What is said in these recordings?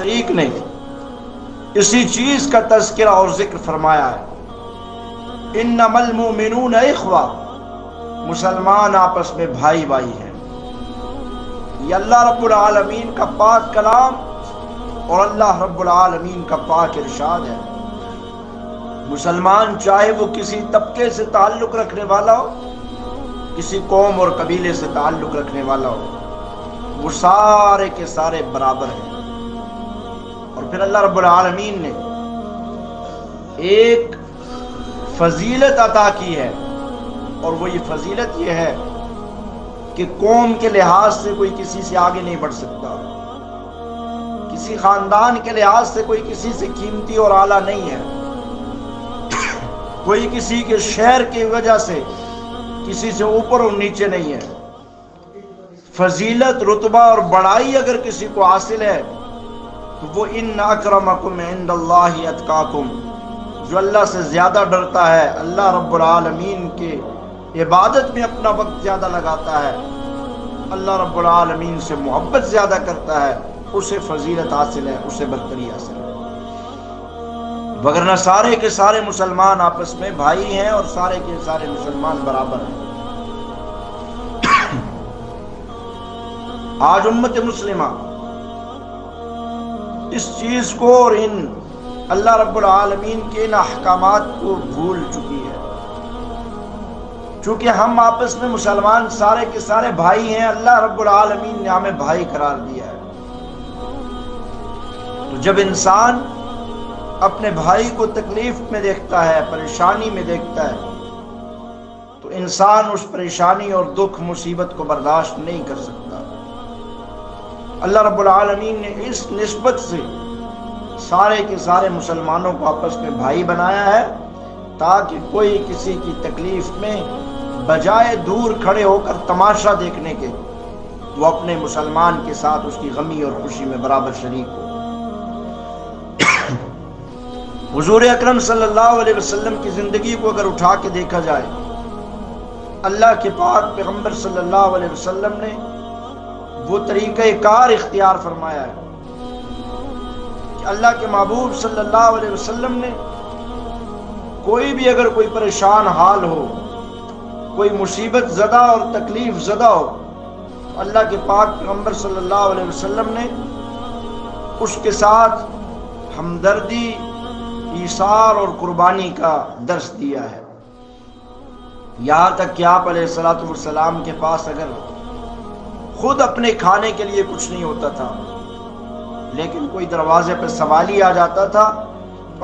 شریک نے اسی چیز کا تذکرہ اور ذکر فرمایا ہے، انما المؤمنون اخوہ، مسلمان آپس میں بھائی بھائی ہیں۔ یہ اللہ رب العالمین کا پاک کلام اور اللہ رب العالمین کا پاک ارشاد ہے۔ مسلمان چاہے وہ کسی طبقے سے تعلق رکھنے والا ہو، کسی قوم اور قبیلے سے تعلق رکھنے والا ہو، وہ سارے کے سارے برابر ہیں۔ اور پھر اللہ رب العالمین نے ایک فضیلت عطا کی ہے، اور وہ یہ فضیلت یہ ہے کہ قوم کے لحاظ سے کوئی کسی سے آگے نہیں بڑھ سکتا، کسی خاندان کے لحاظ سے کوئی کسی سے قیمتی اور اعلیٰ نہیں ہے، کوئی کسی کے شہر کی وجہ سے کسی سے اوپر اور نیچے نہیں ہے۔ فضیلت، رتبہ اور بڑائی اگر کسی کو حاصل ہے تو وہ ان اکرمکم عند اللہ اتقاکم، جو اللہ سے زیادہ ڈرتا ہے، اللہ رب العالمین کے عبادت میں اپنا وقت زیادہ لگاتا ہے، اللہ رب العالمین سے محبت زیادہ کرتا ہے، اسے فضیلت حاصل ہے، اسے برتری حاصل ہے۔ وگرنہ سارے کے سارے مسلمان آپس میں بھائی ہیں اور سارے کے سارے مسلمان برابر ہیں۔ آج امت مسلمہ اس چیز کو اور ان اللہ رب العالمین کے ان احکامات کو بھول چکی ہے۔ چونکہ ہم آپس میں مسلمان سارے کے سارے بھائی ہیں، اللہ رب العالمین نے ہمیں بھائی قرار دیا ہے، تو جب انسان اپنے بھائی کو تکلیف میں دیکھتا ہے، پریشانی میں دیکھتا ہے، تو انسان اس پریشانی اور دکھ مصیبت کو برداشت نہیں کر سکتا۔ اللہ رب العالمین نے اس نسبت سے سارے کے سارے مسلمانوں کو آپس میں بھائی بنایا ہے، تاکہ کوئی کسی کی تکلیف میں بجائے دور کھڑے ہو کر تماشا دیکھنے کے وہ اپنے مسلمان کے ساتھ اس کی غمی اور خوشی میں برابر شریک ہو۔ حضور اکرم صلی اللہ علیہ وسلم کی زندگی کو اگر اٹھا کے دیکھا جائے، اللہ کے پاک پیغمبر صلی اللہ علیہ وسلم نے وہ طریقہ کار اختیار فرمایا ہے کہ اللہ کے محبوب صلی اللہ علیہ وسلم نے کوئی بھی اگر کوئی پریشان حال ہو، کوئی مصیبت زدہ اور تکلیف زدہ ہو، تو اللہ کے پاک پیغمبر صلی اللہ علیہ وسلم نے اس کے ساتھ ہمدردی، ایثار اور قربانی کا درس دیا ہے۔ یہاں تک کہ آپ علیہ الصلوۃ والسلام کے پاس اگر خود اپنے کھانے کے لیے کچھ نہیں ہوتا تھا، لیکن کوئی دروازے پہ سوالی آ جاتا تھا،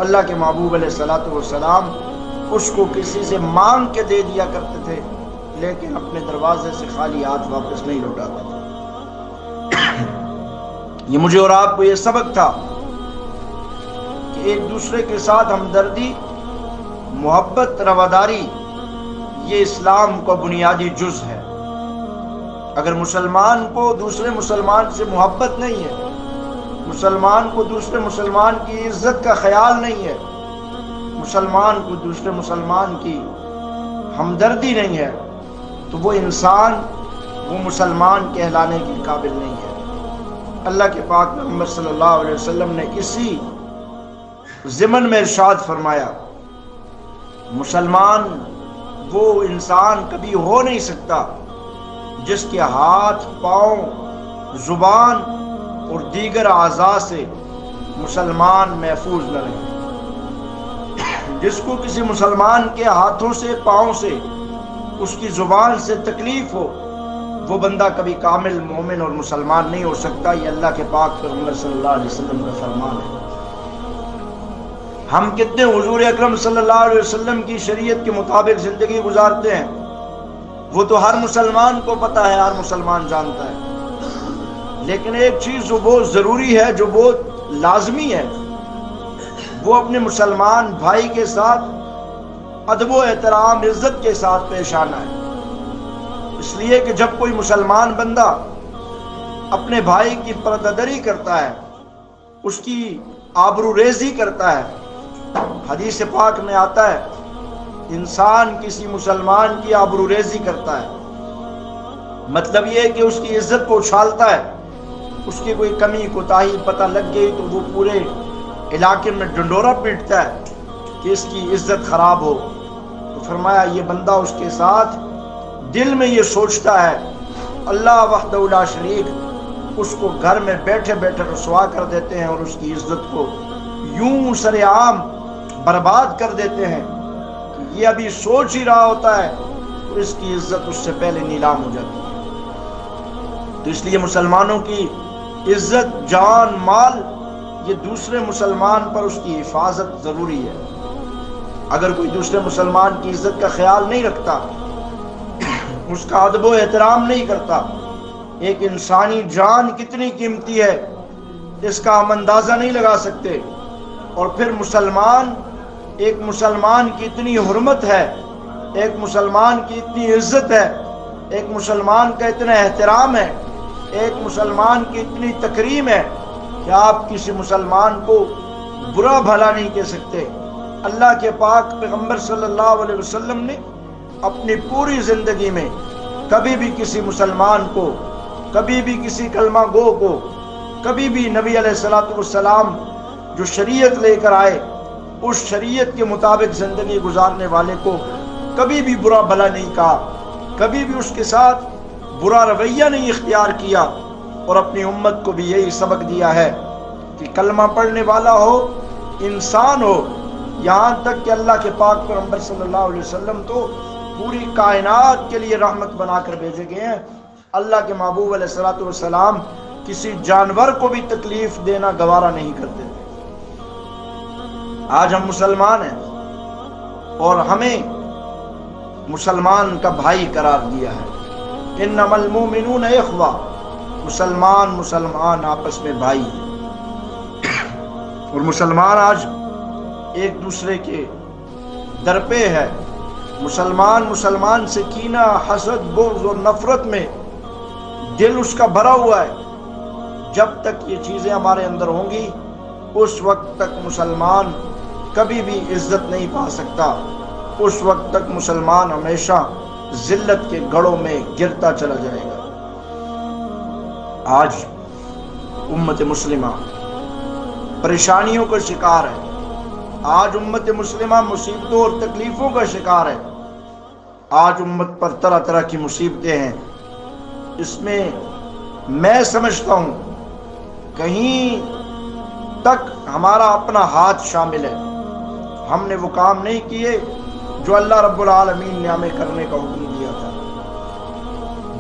اللہ کے محبوب علیہ الصلوۃ والسلام اس کو کسی سے مانگ کے دے دیا کرتے تھے، لیکن اپنے دروازے سے خالی ہاتھ واپس نہیں لوٹاتے تھے۔ یہ مجھے اور آپ کو یہ سبق تھا کہ ایک دوسرے کے ساتھ ہمدردی، محبت، رواداری یہ اسلام کا بنیادی جز ہے۔ اگر مسلمان کو دوسرے مسلمان سے محبت نہیں ہے، مسلمان کو دوسرے مسلمان کی عزت کا خیال نہیں ہے، مسلمان کو دوسرے مسلمان کی ہمدردی نہیں ہے، تو وہ انسان، وہ مسلمان کہلانے کے قابل نہیں ہے۔ اللہ کے پاک پیغمبر صلی اللہ علیہ وسلم نے اسی ضمن میں ارشاد فرمایا، مسلمان وہ انسان کبھی ہو نہیں سکتا جس کے ہاتھ، پاؤں، زبان اور دیگر اعضاء سے مسلمان محفوظ نہ رہے۔ جس کو کسی مسلمان کے ہاتھوں سے، پاؤں سے، اس کی زبان سے تکلیف ہو، وہ بندہ کبھی کامل مومن اور مسلمان نہیں ہو سکتا۔ یہ اللہ کے پاک پیغمبر صلی اللہ علیہ وسلم کا فرمان ہے۔ ہم کتنے حضور اکرم صلی اللہ علیہ وسلم کی شریعت کے مطابق زندگی گزارتے ہیں، وہ تو ہر مسلمان کو پتہ ہے، ہر مسلمان جانتا ہے، لیکن ایک چیز جو بہت ضروری ہے، جو بہت لازمی ہے، وہ اپنے مسلمان بھائی کے ساتھ ادب و احترام، عزت کے ساتھ پیش آنا ہے۔ اس لیے کہ جب کوئی مسلمان بندہ اپنے بھائی کی پردہ کرتا ہے، اس کی آبرو ریزی کرتا ہے، حدیث پاک میں آتا ہے انسان کسی مسلمان کی آبرو ریزی کرتا ہے، مطلب یہ ہے کہ اس کی عزت کو اچھالتا ہے، اس کی کوئی کمی کوتاہی پتہ لگ گئی تو وہ پورے علاقے میں ڈنڈورا پیٹتا ہے کہ اس کی عزت خراب ہو. تو فرمایا یہ بندہ اس کے ساتھ دل میں یہ سوچتا ہے اللہ وحدہ لا شریک اس کو گھر میں بیٹھے بیٹھے رسوا کر دیتے ہیں اور اس کی عزت کو یوں سر عام برباد کر دیتے ہیں کہ یہ ابھی سوچ ہی رہا ہوتا ہے تو اس کی عزت اس سے پہلے نیلام ہو جاتی ہے. تو اس لیے مسلمانوں کی عزت جان مال یہ دوسرے مسلمان پر اس کی حفاظت ضروری ہے. اگر کوئی دوسرے مسلمان کی عزت کا خیال نہیں رکھتا اس کا ادب و احترام نہیں کرتا، ایک انسانی جان کتنی قیمتی ہے اس کا ہم اندازہ نہیں لگا سکتے. اور پھر ایک مسلمان کی اتنی حرمت ہے، ایک مسلمان کی اتنی عزت ہے، ایک مسلمان کا اتنا احترام ہے، ایک مسلمان کی اتنی تکریم ہے کہ آپ کسی مسلمان کو برا بھلا نہیں کہہ سکتے. اللہ کے پاک پیغمبر صلی اللہ علیہ وسلم نے اپنی پوری زندگی میں کبھی بھی کسی مسلمان کو، کبھی بھی کسی کلمہ گو کو، کبھی بھی نبی علیہ الصلوۃ والسلام جو شریعت لے کر آئے اس شریعت کے مطابق زندگی گزارنے والے کو کبھی بھی برا بھلا نہیں کہا، کبھی بھی اس کے ساتھ برا رویہ نہیں اختیار کیا. اور اپنی امت کو بھی یہی سبق دیا ہے کہ کلمہ پڑھنے والا ہو، انسان ہو، یہاں تک کہ اللہ کے پاک پیغمبر صلی اللہ علیہ وسلم تو پوری کائنات کے لیے رحمت بنا کر بھیجے گئے ہیں. اللہ کے محبوب علیہ الصلوۃ والسلام کسی جانور کو بھی تکلیف دینا گوارا نہیں کرتے تھے. آج ہم مسلمان ہیں اور ہمیں مسلمان کا بھائی قرار دیا ہے. انما المؤمنون اخوہ، مسلمان آپس میں بھائی ہیں. اور مسلمان آج ایک دوسرے کے در پہ ہے. مسلمان سے کینہ، حسد، بغض اور نفرت میں دل اس کا بھرا ہوا ہے. جب تک یہ چیزیں ہمارے اندر ہوں گی اس وقت تک مسلمان کبھی بھی عزت نہیں پا سکتا. اس وقت تک مسلمان ہمیشہ ذلت کے گڑھوں میں گرتا چلا جائے گا. آج امت مسلمہ پریشانیوں کا شکار ہے. آج امت مسلمہ مصیبتوں اور تکلیفوں کا شکار ہے. آج امت پر طرح طرح کی مصیبتیں ہیں. اس میں میں سمجھتا ہوں کہیں تک ہمارا اپنا ہاتھ شامل ہے. ہم نے وہ کام نہیں کیے جو اللہ رب العالمین نے ہمیں کرنے کا حکم دیا تھا،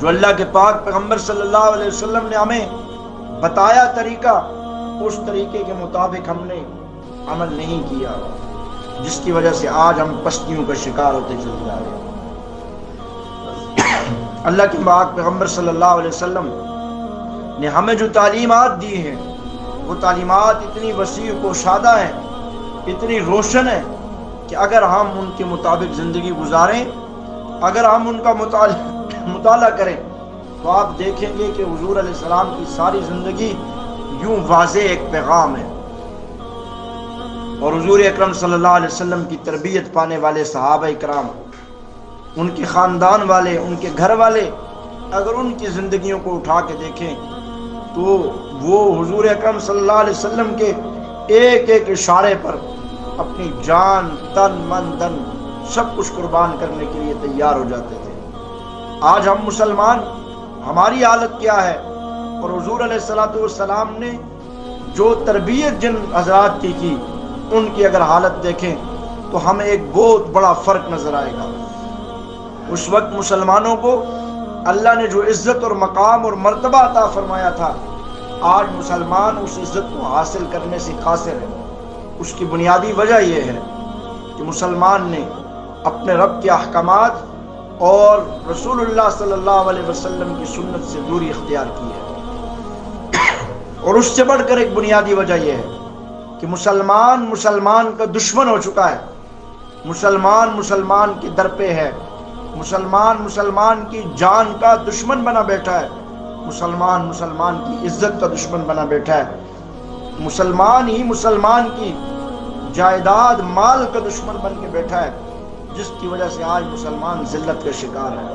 جو اللہ کے پاک پیغمبر صلی اللہ علیہ وسلم نے ہمیں بتایا طریقہ، اس طریقے کے مطابق ہم نے عمل نہیں کیا، جس کی وجہ سے آج ہم پستیوں کا شکار ہوتے چلے جا رہے ہیں. اللہ کے پاک پیغمبر صلی اللہ علیہ وسلم نے ہمیں جو تعلیمات دی ہیں وہ تعلیمات اتنی وسیع و کشادہ ہیں، اتنی روشن ہیں کہ اگر ہم ان کے مطابق زندگی گزاریں، اگر ہم ان کا مطالعہ کریں تو آپ دیکھیں گے کہ حضور علیہ السلام کی ساری زندگی یوں واضح ایک پیغام ہے. اور حضور اکرم صلی اللہ علیہ وسلم کی تربیت پانے والے صحابہ کرام، ان کے خاندان والے، ان کے گھر والے، اگر ان کی زندگیوں کو اٹھا کے دیکھیں تو وہ حضور اکرم صلی اللہ علیہ وسلم کے ایک ایک اشارے پر اپنی جان، تن، من، دن سب کچھ قربان کرنے کے لیے تیار ہو جاتے تھے. آج ہم مسلمان، ہماری حالت کیا ہے؟ اور حضور علیہ الصلوۃ والسلام نے جو تربیت جن حضرات کی ان کی اگر حالت دیکھیں تو ہمیں ایک بہت بڑا فرق نظر آئے گا. اس وقت مسلمانوں کو اللہ نے جو عزت اور مقام اور مرتبہ عطا فرمایا تھا، آج مسلمان اس عزت کو حاصل کرنے سے قاصر ہے. اس کی بنیادی وجہ یہ ہے کہ مسلمان نے اپنے رب کے احکامات اور رسول اللہ صلی اللہ علیہ وسلم کی سنت سے دوری اختیار کی ہے. اور اس سے بڑھ کر ایک بنیادی وجہ یہ ہے کہ مسلمان کا دشمن ہو چکا ہے. مسلمان کے در پہ ہے. مسلمان کی جان کا دشمن بنا بیٹھا ہے. مسلمان کی عزت کا دشمن بنا بیٹھا ہے. مسلمان کی جائیداد، مال کا دشمن بن کے بیٹھا ہے، جس کی وجہ سے آج مسلمان ذلت کا شکار ہے.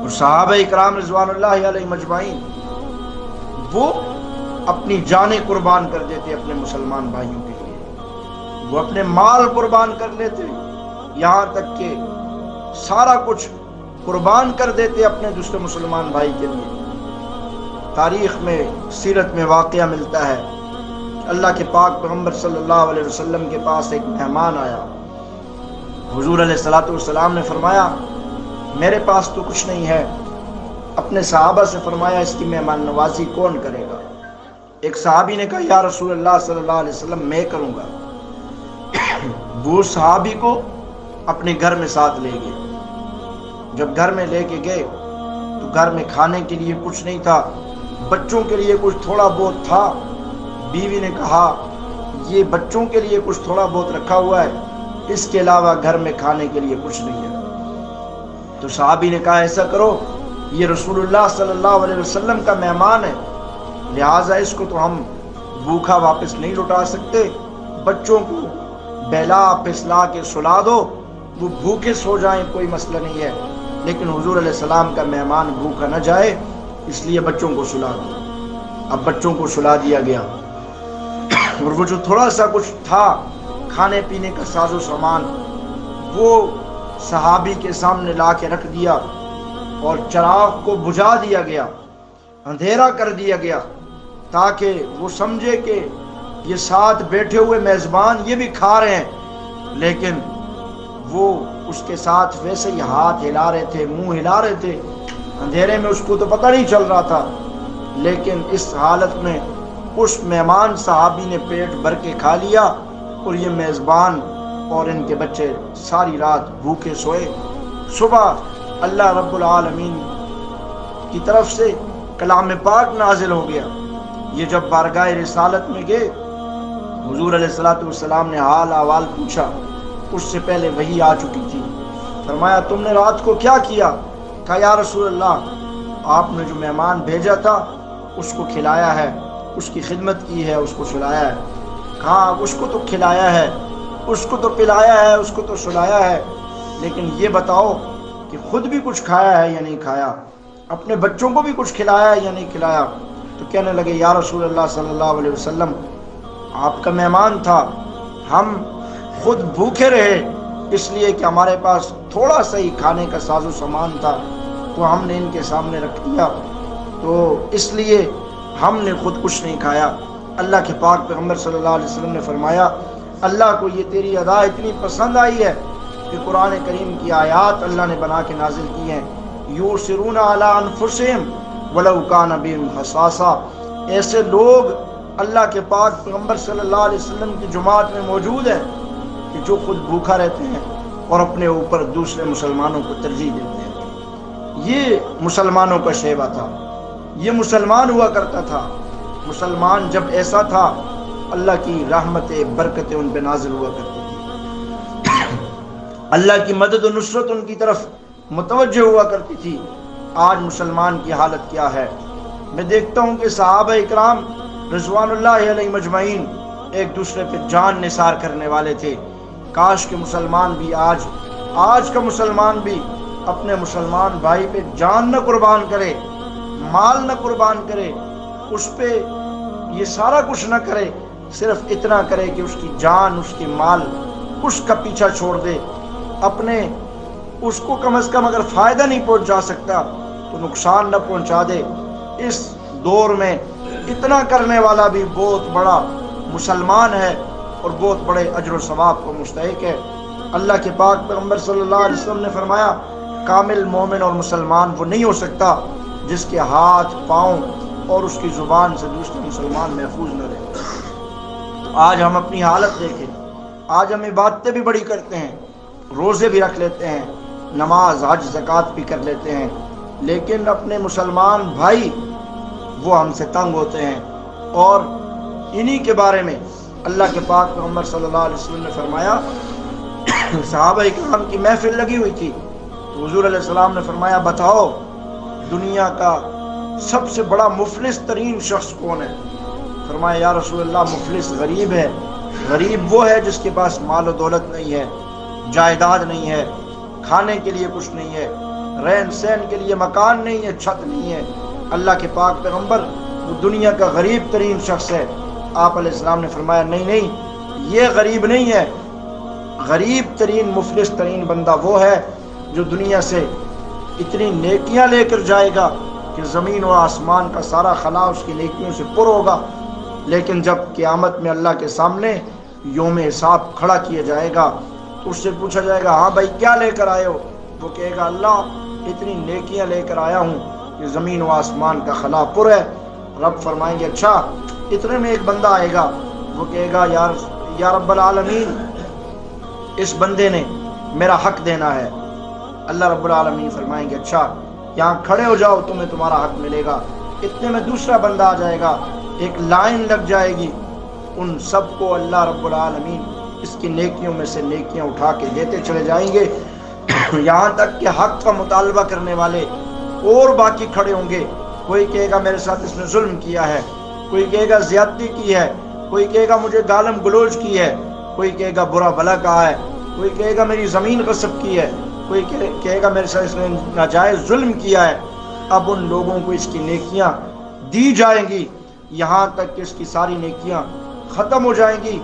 اور صحابہ کرام رضوان اللہ علیہ مجمعین وہ اپنی جانیں قربان کر دیتے اپنے مسلمان بھائیوں کے لیے، وہ اپنے مال قربان کر لیتے، یہاں تک کہ سارا کچھ قربان کر دیتے اپنے دوسرے مسلمان بھائی کے لیے۔ تاریخ میں، سیرت میں واقعہ ملتا ہے کہ اللہ کے پاک پیغمبر صلی اللہ علیہ وسلم کے پاس ایک مہمان آیا۔ حضور علیہ الصلوۃ والسلام نے فرمایا میرے پاس تو کچھ نہیں ہے۔ اپنے صحابہ سے فرمایا اس کی مہمان نوازی کون کرے گا؟ ایک صحابی نے کہا یا رسول اللہ صلی اللہ علیہ وسلم میں کروں گا۔ وہ صحابی کو اپنے گھر میں ساتھ لے گئے۔ جب گھر میں لے کے گئے تو گھر میں کھانے کے لیے کچھ نہیں تھا، بچوں کے لیے کچھ تھوڑا بہت تھا۔ بیوی نے کہا یہ بچوں کے لیے کچھ تھوڑا بہت رکھا ہوا ہے، اس کے علاوہ گھر میں کھانے کے لیے کچھ نہیں ہے۔ تو صحابی نے کہا ایسا کرو، یہ رسول اللہ صلی اللہ علیہ وسلم کا مہمان ہے، لہٰذا اس کو تو ہم بھوکا واپس نہیں لوٹا سکتے، بچوں کو بہلا پھسلا کے سلا دو، وہ بھوکے سو جائیں کوئی مسئلہ نہیں ہے، لیکن حضور علیہ السلام کا مہمان بھوکا نہ جائے، اس لیے بچوں کو سلا دو۔ اب بچوں کو سلا دیا گیا، اور وہ جو تھوڑا سا کچھ تھا کھانے پینے کا ساز و سامان وہ صحابی کے سامنے لا کے رکھ دیا، اور چراغ کو بجھا دیا گیا، اندھیرا کر دیا گیا، تاکہ وہ سمجھے کہ یہ ساتھ بیٹھے ہوئے میزبان یہ بھی کھا رہے ہیں، لیکن وہ اس کے ساتھ ویسے ہی ہاتھ ہلا رہے تھے، منہ ہلا رہے تھے، اندھیرے میں اس کو تو پتہ نہیں چل رہا تھا، لیکن اس حالت میں اس مہمان صحابی نے پیٹ بھر کے کھا لیا، اور یہ میزبان اور ان کے بچے ساری رات بھوکے سوئے۔ صبح اللہ رب العالمین کی طرف سے کلام پاک نازل ہو گیا۔ یہ جب بارگاہ رسالت میں گئے، حضور علیہ الصلوۃ والسلام نے حال احوال پوچھا، اس سے پہلے وحی آ چکی تھی۔ فرمایا تم نے رات کو کیا کیا؟ کہا یا رسول اللہ آپ نے جو مہمان بھیجا تھا اس کو کھلایا ہے، اس کی خدمت کی ہے، اس کو سلایا ہے۔ کہا اس کو تو کھلایا ہے، اس کو تو پلایا ہے، اس کو تو سلایا ہے، لیکن یہ بتاؤ کہ خود بھی کچھ کھایا ہے یا نہیں کھایا، اپنے بچوں کو بھی کچھ کھلایا ہے یا نہیں کھلایا؟ تو کہنے لگے یا رسول اللہ صلی اللہ علیہ وسلم آپ کا مہمان تھا، ہم خود بھوکے رہے اس لیے کہ ہمارے پاس تھوڑا سا ہی کھانے کا ساز و سامان تھا، تو ہم نے ان کے سامنے رکھ دیا، تو اس لیے ہم نے خود کچھ نہیں کھایا۔ اللہ کے پاک پیغمبر صلی اللہ علیہ وسلم نے فرمایا اللہ کو یہ تیری ادا اتنی پسند آئی ہے کہ قرآن کریم کی آیات اللہ نے بنا کے نازل کی ہیں، یؤثرون علی انفسہم ولو کان بہم خصاصہ۔ ایسے لوگ اللہ کے پاک پیغمبر صلی اللہ علیہ وسلم کی جماعت میں موجود ہیں کہ جو خود بھوکا رہتے ہیں اور اپنے اوپر دوسرے مسلمانوں کو ترجیح دیتے ہیں۔ یہ مسلمانوں کا شیوا تھا، یہ مسلمان ہوا کرتا تھا۔ مسلمان جب ایسا تھا اللہ کی رحمتیں برکتیں ان پہ نازل ہوا کرتی تھی، اللہ کی مدد و نصرت ان کی طرف متوجہ ہوا کرتی تھی۔ آج مسلمان کی حالت کیا ہے؟ میں دیکھتا ہوں کہ صحابہ اکرام رضوان اللہ علیہ مجمعین ایک دوسرے پہ جان نثار کرنے والے تھے۔ کاش کہ مسلمان بھی آج کا مسلمان بھی اپنے مسلمان بھائی پہ جان نہ قربان کرے، مال نہ قربان کرے، اس پہ یہ سارا کچھ نہ کرے، صرف اتنا کرے کہ اس کی جان، اس کی مال اس کا پیچھا چھوڑ دے، اپنے اس کو کم از کم اگر فائدہ نہیں پہنچا سکتا تو نقصان نہ پہنچا دے۔ اس دور میں اتنا کرنے والا بھی بہت بڑا مسلمان ہے اور بہت بڑے اجر و ثواب کو مستحق ہے۔ اللہ کے پاک پیغمبر صلی اللہ علیہ وسلم نے فرمایا کامل مومن اور مسلمان وہ نہیں ہو سکتا جس کے ہاتھ، پاؤں اور اس کی زبان سے دوسرے مسلمان محفوظ نہ رہے۔ آج ہم اپنی حالت دیکھیں، آج ہم عبادتیں بھی بڑی کرتے ہیں، روزے بھی رکھ لیتے ہیں، نماز، حج، زکوٰۃ بھی کر لیتے ہیں، لیکن اپنے مسلمان بھائی وہ ہم سے تنگ ہوتے ہیں۔ اور انہی کے بارے میں اللہ کے پاک پیغمبر صلی اللہ علیہ وسلم نے فرمایا، صحابہ کرام کی محفل لگی ہوئی تھی، تو حضور علیہ السلام نے فرمایا بتاؤ دنیا کا سب سے بڑا مفلس ترین شخص کون ہے؟ فرمایا یا رسول اللہ مفلس غریب ہے، غریب وہ ہے جس کے پاس مال و دولت نہیں ہے، جائیداد نہیں ہے، کھانے کے لیے کچھ نہیں ہے، رہن سہن کے لیے مکان نہیں ہے، چھت نہیں ہے۔ اللہ کے پاک پیغمبر وہ دنیا کا غریب ترین شخص ہے۔ آپ علیہ السلام نے فرمایا نہیں نہیں، یہ غریب نہیں ہے، غریب ترین مفلس ترین بندہ وہ ہے جو دنیا سے اتنی نیکیاں لے کر جائے گا کہ زمین و آسمان کا سارا خلا اس کی نیکیوں سے پر ہوگا، لیکن جب قیامت میں اللہ کے سامنے یوم حساب کھڑا کیا جائے گا تو اس سے پوچھا جائے گا ہاں بھائی کیا لے کر آئے ہو؟ وہ کہے گا اللہ اتنی نیکیاں لے کر آیا ہوں کہ زمین و آسمان کا خلا پر ہے۔ رب فرمائیں گے اچھا، اتنے میں ایک بندہ آئے گا، وہ کہے گا یا رب العالمین اس بندے نے میرا حق دینا ہے۔ اللہ رب العالمین فرمائیں گے اچھا یہاں کھڑے ہو جاؤ، تمہیں تمہارا حق ملے گا۔ اتنے میں دوسرا بندہ آ جائے گا، ایک لائن لگ جائے گی، ان سب کو اللہ رب العالمین اس کی نیکیوں میں سے نیکیاں اٹھا کے دیتے چلے جائیں گے، یہاں تک کہ حق کا مطالبہ کرنے والے اور باقی کھڑے ہوں گے۔ کوئی کہے گا میرے ساتھ اس نے ظلم کیا ہے، کوئی کہے گا زیادتی کی ہے، کوئی کہے گا مجھے گالم گلوچ کی ہے، کوئی کہے گا برا بھلا کہا ہے، کوئی کہے گا میری زمین غصب کی ہے، کوئی کہے گا میرے ساتھ اس نے ناجائز ظلم کیا ہے۔ اب ان لوگوں کو اس کی نیکیاں دی جائیں گی یہاں تک کہ اس کی ساری نیکیاں ختم ہو جائیں گی۔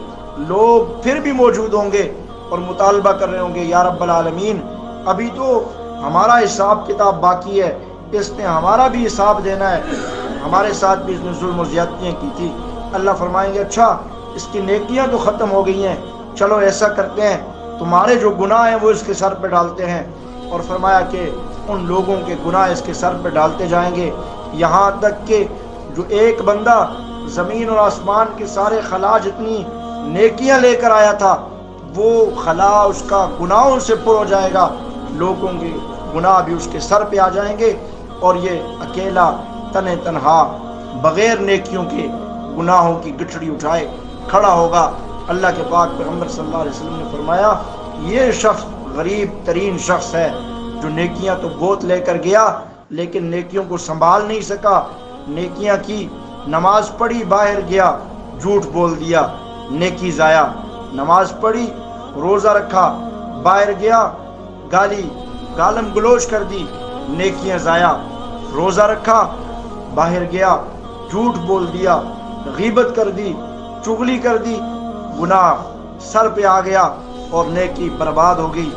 لوگ پھر بھی موجود ہوں گے اور مطالبہ کر رہے ہوں گے یا رب العالمین ابھی تو ہمارا حساب کتاب باقی ہے، اس نے ہمارا بھی حساب دینا ہے، ہمارے ساتھ بھی اس نے ظلم و زیادتیاں کی تھی۔ اللہ فرمائیں گے اچھا اس کی نیکیاں تو ختم ہو گئی ہیں، چلو ایسا کرتے ہیں تمہارے جو گناہ ہیں وہ اس کے سر پہ ڈالتے ہیں، اور فرمایا کہ ان لوگوں کے گناہ اس کے سر پہ ڈالتے جائیں گے یہاں تک کہ جو ایک بندہ زمین اور آسمان کے سارے خلا جتنی نیکیاں لے کر آیا تھا وہ خلا اس کا گناہوں سے پر ہو جائے گا، لوگوں کے گناہ بھی اس کے سر پہ آ جائیں گے، اور یہ اکیلا تنہا بغیر نیکیوں کے گناہوں کی گٹھڑی اٹھائے کھڑا ہوگا۔ اللہ کے پاک پیغمبر صلی اللہ علیہ وسلم نے فرمایا یہ شخص غریب ترین شخص ہے جو نیکیاں تو بہت لے کر گیا لیکن نیکیوں کو سنبھال نہیں سکا۔ نیکیاں کی، نماز پڑھی، باہر گیا جھوٹ بول دیا، نیکی ضائع۔ نماز پڑھی، روزہ رکھا، باہر گیا گالم گلوچ کر دی، نیکیاں ضائع۔ روزہ رکھا، باہر گیا جھوٹ بول دیا، غیبت کر دی، چغلی کر دی، گناہ سر پہ آ گیا اور نیکی برباد ہو گئی۔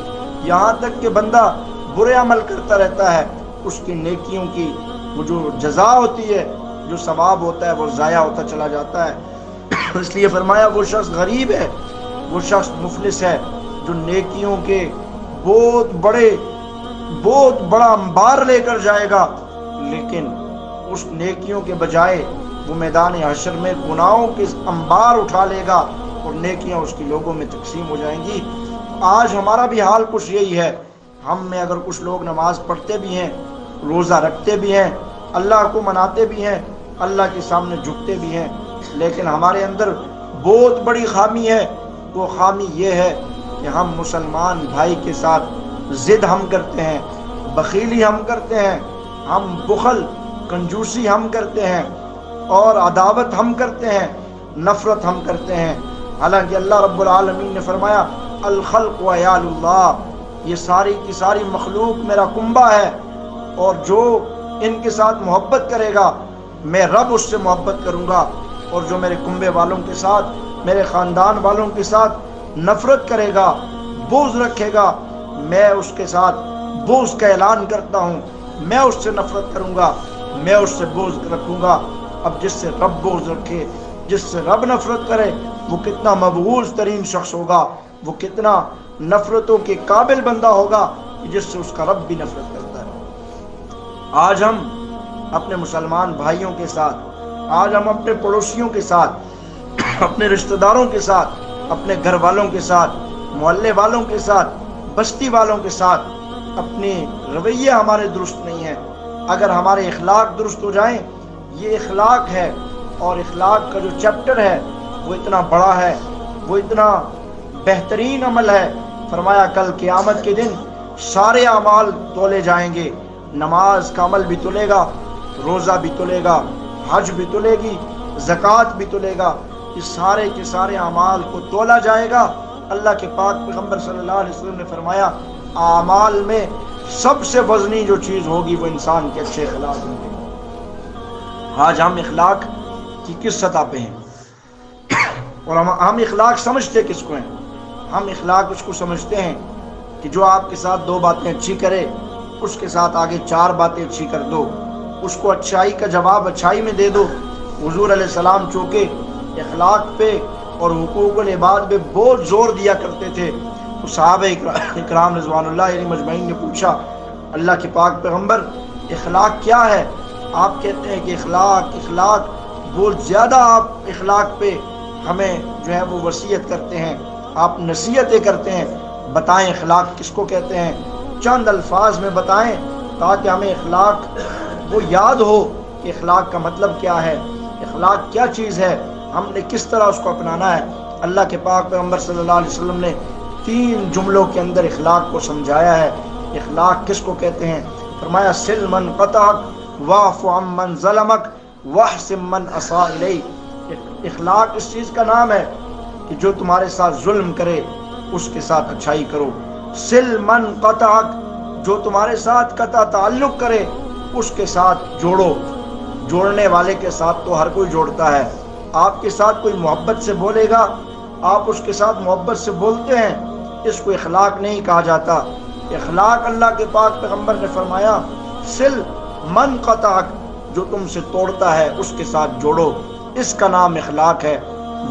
یہاں تک کہ بندہ برے عمل کرتا رہتا ہے، اس کی نیکیوں کی وہ جو جزا ہوتی ہے، جو ثواب ہوتا ہے وہ ضائع ہوتا چلا جاتا ہے۔ اس لیے فرمایا وہ شخص غریب ہے، وہ شخص مفلس ہے جو نیکیوں کے بہت بڑا انبار لے کر جائے گا، لیکن اس نیکیوں کے بجائے وہ میدان حشر میں گناہوں کے انبار اٹھا لے گا اور نیکیاں اس کی لوگوں میں تقسیم ہو جائیں گی۔ آج ہمارا بھی حال کچھ یہی ہے، ہم میں اگر کچھ لوگ نماز پڑھتے بھی ہیں، روزہ رکھتے بھی ہیں، اللہ کو مناتے بھی ہیں، اللہ کے سامنے جھکتے بھی ہیں، لیکن ہمارے اندر بہت بڑی خامی ہے۔ وہ خامی یہ ہے کہ ہم مسلمان بھائی کے ساتھ ضد ہم کرتے ہیں، بخیلی ہم کرتے ہیں، ہم بخل کنجوسی ہم کرتے ہیں، اور عداوت ہم کرتے ہیں، نفرت ہم کرتے ہیں۔ حالانکہ اللہ رب العالمین نے فرمایا الخلق و عیال اللہ، یہ ساری کی ساری مخلوق میرا کنبہ ہے، اور جو ان کے ساتھ محبت کرے گا میں رب اس سے محبت کروں گا، اور جو میرے کنبے والوں کے ساتھ، میرے خاندان والوں کے ساتھ نفرت کرے گا، بغض رکھے گا، میں اس کے ساتھ بغض کا اعلان کرتا ہوں، میں اس سے نفرت کروں گا، میں اس سے بغض رکھوں گا۔ اب جس سے رب بغض رکھے، جس سے رب نفرت کرے، وہ کتنا مبغوض ترین شخص ہوگا، وہ کتنا نفرتوں کے قابل بندہ ہوگا جس سے اس کا رب بھی نفرت کرتا ہے۔ آج ہم اپنے مسلمان بھائیوں کے ساتھ، آج ہم اپنے پڑوسیوں کے ساتھ، اپنے رشتہ داروں کے ساتھ، اپنے گھر والوں کے ساتھ، محلے والوں کے ساتھ، بستی والوں کے ساتھ اپنے رویے ہمارے درست نہیں ہیں۔ اگر ہمارے اخلاق درست ہو جائیں، یہ اخلاق ہے، اور اخلاق کا جو چیپٹر ہے وہ اتنا بڑا ہے، وہ اتنا بہترین عمل ہے۔ فرمایا کل قیامت کے دن سارے اعمال تولے جائیں گے، نماز کا عمل بھی تلے گا، روزہ بھی تلے گا، حج بھی تلے گی، زکوٰۃ بھی تلے گا، اس سارے کے سارے اعمال کو تولا جائے گا۔ اللہ کے پاک پیغمبر صلی اللہ علیہ وسلم نے فرمایا اعمال میں سب سے وزنی جو چیز ہوگی وہ انسان کے اچھے اخلاق ہوں گے۔ آج ہم اخلاق کی کس سطح پہ ہیں؟ اور ہم اخلاق سمجھتے کس کو ہیں؟ ہم اخلاق اس کو سمجھتے ہیں کہ جو آپ کے ساتھ 2 باتیں اچھی کرے اس کے ساتھ آگے 4 باتیں اچھی کر دو، اس کو اچھائی کا جواب اچھائی میں دے دو۔ حضور علیہ السلام چونکہ اخلاق پہ اور حقوق العباد پہ بہت زور دیا کرتے تھے، تو صحابہ اکرام رضوان اللہ علیہ مجمعین نے پوچھا اللہ کے پاک پیغمبر اخلاق کیا ہے؟ آپ کہتے ہیں کہ اخلاق بہت زیادہ، آپ اخلاق پہ ہمیں جو ہے وہ وصیت کرتے ہیں، آپ نصیحتیں کرتے ہیں، بتائیں اخلاق کس کو کہتے ہیں؟ چند الفاظ میں بتائیں تاکہ ہمیں اخلاق وہ یاد ہو کہ اخلاق کا مطلب کیا ہے، اخلاق کیا چیز ہے، ہم نے کس طرح اس کو اپنانا ہے۔ اللہ کے پاک پیغمبر صلی اللہ علیہ وسلم نے 3 جملوں کے اندر اخلاق کو سمجھایا ہے۔ اخلاق کس کو کہتے ہیں؟ فرمایا سل من قطعک واعف عن من ظلمک واحسن من اساء الیک۔ اخلاق اس چیز کا نام ہے کہ جو تمہارے ساتھ ظلم کرے اس کے ساتھ اچھائی کرو۔ سل من قطعک، جو تمہارے ساتھ قطع تعلق کرے اس کے ساتھ جوڑو۔ جوڑنے والے کے ساتھ تو ہر کوئی جوڑتا ہے۔ آپ کے ساتھ کوئی محبت سے بولے گا، آپ اس کے ساتھ محبت سے بولتے ہیں، اس کو اخلاق نہیں کہا جاتا۔ اخلاق اللہ کے پاک پیغمبر نے فرمایا سل من قطعک، جو تم سے توڑتا ہے اس کے ساتھ جوڑو، اس کا نام اخلاق ہے۔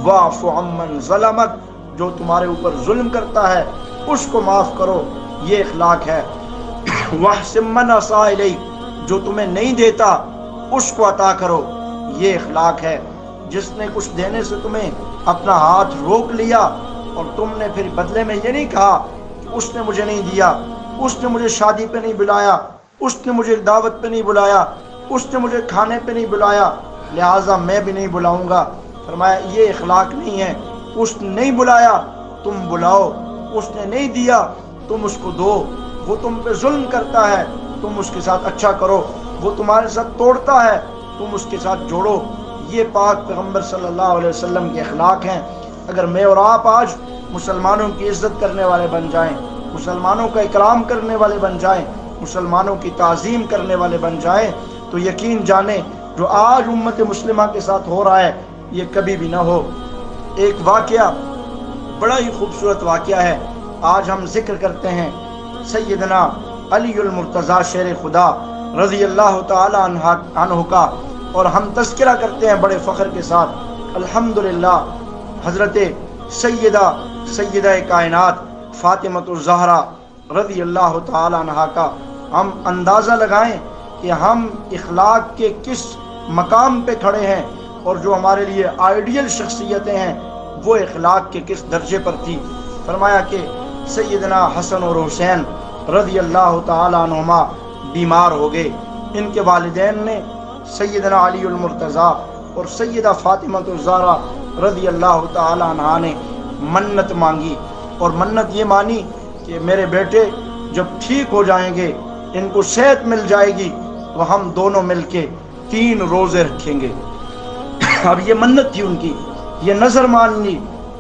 واعف عن من ظلمک، جو تمہارے اوپر ظلم کرتا ہے اس کو معاف کرو، یہ اخلاق ہے۔ واحسن من اساء الیک، جو تمہیں نہیں دیتا اس کو عطا کرو، یہ اخلاق ہے۔ جس نے کچھ دینے سے تمہیں اپنا ہاتھ روک لیا اور تم نے پھر بدلے میں یہ نہیں کہا کہ اس نے مجھے نہیں دیا، اس نے مجھے شادی پہ نہیں بلایا، اس نے مجھے دعوت پہ نہیں بلایا، اس نے مجھے کھانے پہ نہیں بلایا، لہٰذا میں بھی نہیں بلاؤں گا۔ فرمایا یہ اخلاق نہیں ہے۔ اس نے نہیں بلایا تم بلاؤ، اس نے نہیں دیا تم اس کو دو۔ وہ تم پہ ظلم کرتا ہے تم اس کے ساتھ اچھا کرو، وہ تمہارے ساتھ توڑتا ہے تم اس کے ساتھ جوڑو۔ یہ پاک پیغمبر صلی اللہ علیہ وسلم کے اخلاق ہیں۔ اگر میں اور آپ آج مسلمانوں کی عزت کرنے والے بن جائیں، مسلمانوں کا اکرام کرنے والے بن جائیں، مسلمانوں کی تعظیم کرنے والے بن جائیں، تو یقین جانیں جو آج امت مسلمہ کے ساتھ ہو رہا ہے یہ کبھی بھی نہ ہو۔ ایک واقعہ، بڑا ہی خوبصورت واقعہ ہے، آج ہم ذکر کرتے ہیں سیدنا علی المرتضیٰ شیر خدا رضی اللہ تعالی عنہ کا، اور ہم تذکرہ کرتے ہیں بڑے فخر کے ساتھ الحمدللہ حضرت سیدہ کائنات فاطمۃ الزہرا رضی اللہ تعالی عنہا کا۔ ہم اندازہ لگائیں کہ ہم اخلاق کے کس مقام پہ کھڑے ہیں، اور جو ہمارے لیے آئیڈیل شخصیتیں ہیں وہ اخلاق کے کس درجے پر تھی۔ فرمایا کہ سیدنا حسن اور حسین رضی اللہ تعالی عنہما بیمار ہو گئے۔ ان کے والدین نے سیدنا علی المرتضیٰ اور سیدہ فاطمہ الزہرا رضی اللہ تعالی عنہا نے منت مانگی، اور منت یہ مانی کہ میرے بیٹے جب ٹھیک ہو جائیں گے، ان کو صحت مل جائے گی، تو ہم دونوں مل کے 3 روزے رکھیں گے۔ اب یہ منت تھی ان کی، یہ نظر مان لی